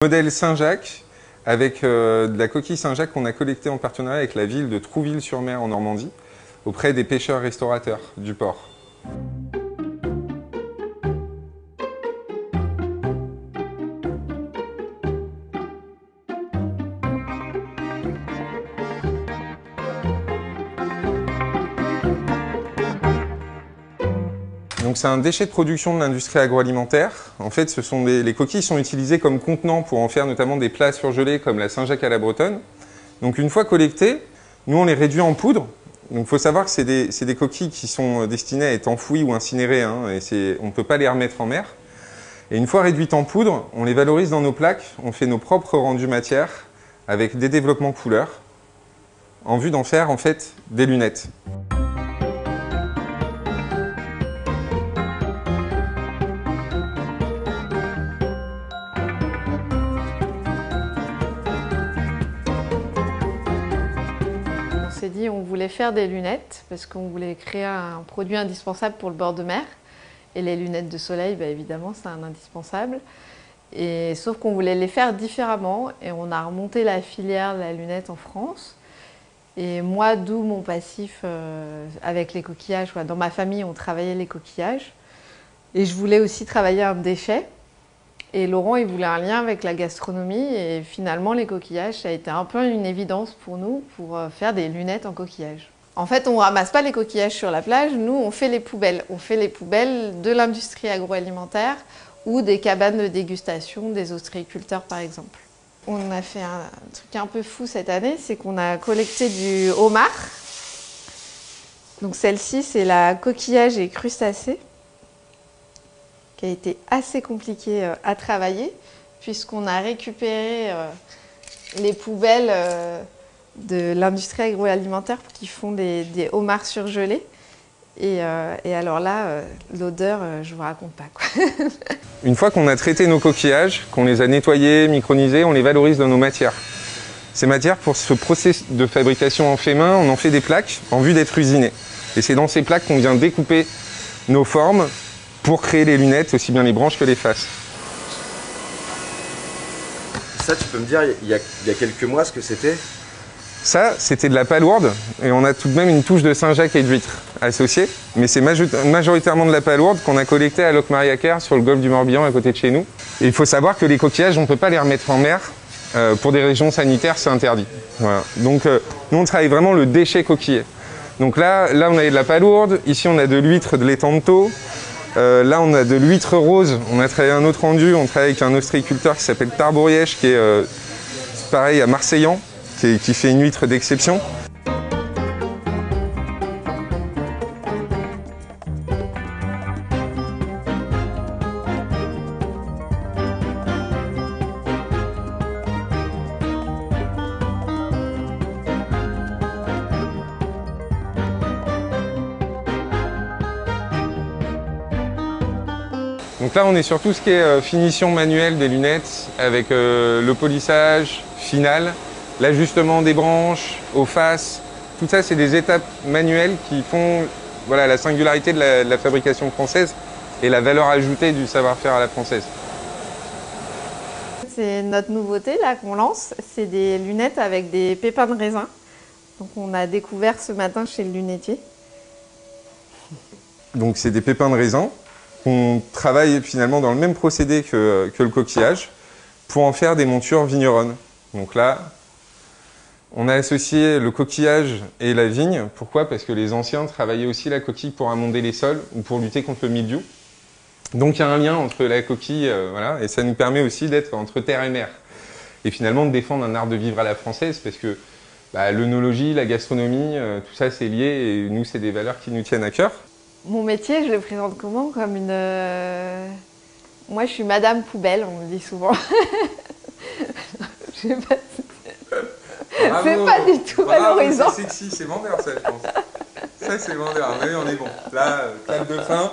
Modèle Saint-Jacques, avec de la coquille Saint-Jacques qu'on a collectée en partenariat avec la ville de Trouville-sur-Mer en Normandie, auprès des pêcheurs-restaurateurs du port. Donc c'est un déchet de production de l'industrie agroalimentaire. En fait, les coquilles sont utilisées comme contenants pour en faire notamment des plats surgelés comme la Saint-Jacques à la bretonne. Donc une fois collectées, nous on les réduit en poudre. Donc il faut savoir que c'est des coquilles qui sont destinées à être enfouies ou incinérées, hein, et on ne peut pas les remettre en mer. Et une fois réduites en poudre, on les valorise dans nos plaques, on fait nos propres rendus matières avec des développements couleurs en vue d'en faire en fait des lunettes. On s'est dit on voulait faire des lunettes parce qu'on voulait créer un produit indispensable pour le bord de mer. Et les lunettes de soleil, bah évidemment, c'est un indispensable. Et, sauf qu'on voulait les faire différemment et on a remonté la filière de la lunette en France. Et moi, d'où mon passif avec les coquillages. Dans ma famille, on travaillait les coquillages. Et je voulais aussi travailler un déchet. Et Laurent, il voulait un lien avec la gastronomie et finalement les coquillages, ça a été un peu une évidence pour nous pour faire des lunettes en coquillage. En fait, on ne ramasse pas les coquillages sur la plage, nous on fait les poubelles. On fait les poubelles de l'industrie agroalimentaire ou des cabanes de dégustation des ostréiculteurs par exemple. On a fait un truc un peu fou cette année, c'est qu'on a collecté du homard. Donc celle-ci, c'est la coquillage et crustacés, qui a été assez compliqué à travailler, puisqu'on a récupéré les poubelles de l'industrie agroalimentaire qui font des homards surgelés. Et alors là, l'odeur, je vous raconte pas, quoi. Une fois qu'on a traité nos coquillages, qu'on les a nettoyés, micronisés, on les valorise dans nos matières. Ces matières, pour ce processus de fabrication en fait main, on en fait des plaques en vue d'être usinées. Et c'est dans ces plaques qu'on vient découper nos formes pour créer les lunettes, aussi bien les branches que les faces. Ça, tu peux me dire, il y a quelques mois, ce que c'était? Ça, c'était de la palourde, et on a tout de même une touche de Saint-Jacques et d'huître associée, mais c'est majoritairement de la palourde qu'on a collectée à Locmariaquer, sur le golfe du Morbihan, à côté de chez nous. Et il faut savoir que les coquillages, on ne peut pas les remettre en mer, pour des raisons sanitaires, c'est interdit. Voilà. Donc, nous, on travaille vraiment le déchet coquillé. Donc là, on a de la palourde, ici, on a de l'huître, de l'étang de Thau. Là, on a de l'huître rose. On a travaillé un autre rendu. On travaille avec un ostréiculteur qui s'appelle Tarbourièche, qui est pareil à Marseillan, qui fait une huître d'exception. Donc là, on est sur tout ce qui est finition manuelle des lunettes, avec le polissage final, l'ajustement des branches, aux faces. Tout ça, c'est des étapes manuelles qui font la singularité de la fabrication française et la valeur ajoutée du savoir-faire à la française. C'est notre nouveauté là qu'on lance, c'est des lunettes avec des pépins de raisin. Donc on a découvert ce matin chez le lunetier. Donc c'est des pépins de raisin. On travaille finalement dans le même procédé que le coquillage pour en faire des montures vigneronnes. Donc là, on a associé le coquillage et la vigne. Pourquoi? Parce que les anciens travaillaient aussi la coquille pour amonder les sols ou pour lutter contre le mildiou. Donc il y a un lien entre la coquille, et ça nous permet aussi d'être entre terre et mer. Et finalement de défendre un art de vivre à la française, parce que l'œnologie, la gastronomie, tout ça c'est lié et nous c'est des valeurs qui nous tiennent à cœur. Mon métier, je le présente comment? Comme une... Moi, je suis Madame Poubelle, on me dit souvent. Je sais pas... C'est pas du tout valorisant. C'est sexy, c'est vendeur ça, je pense. Ça, c'est vendeur. Oui, on est bon. Là, clap de fin.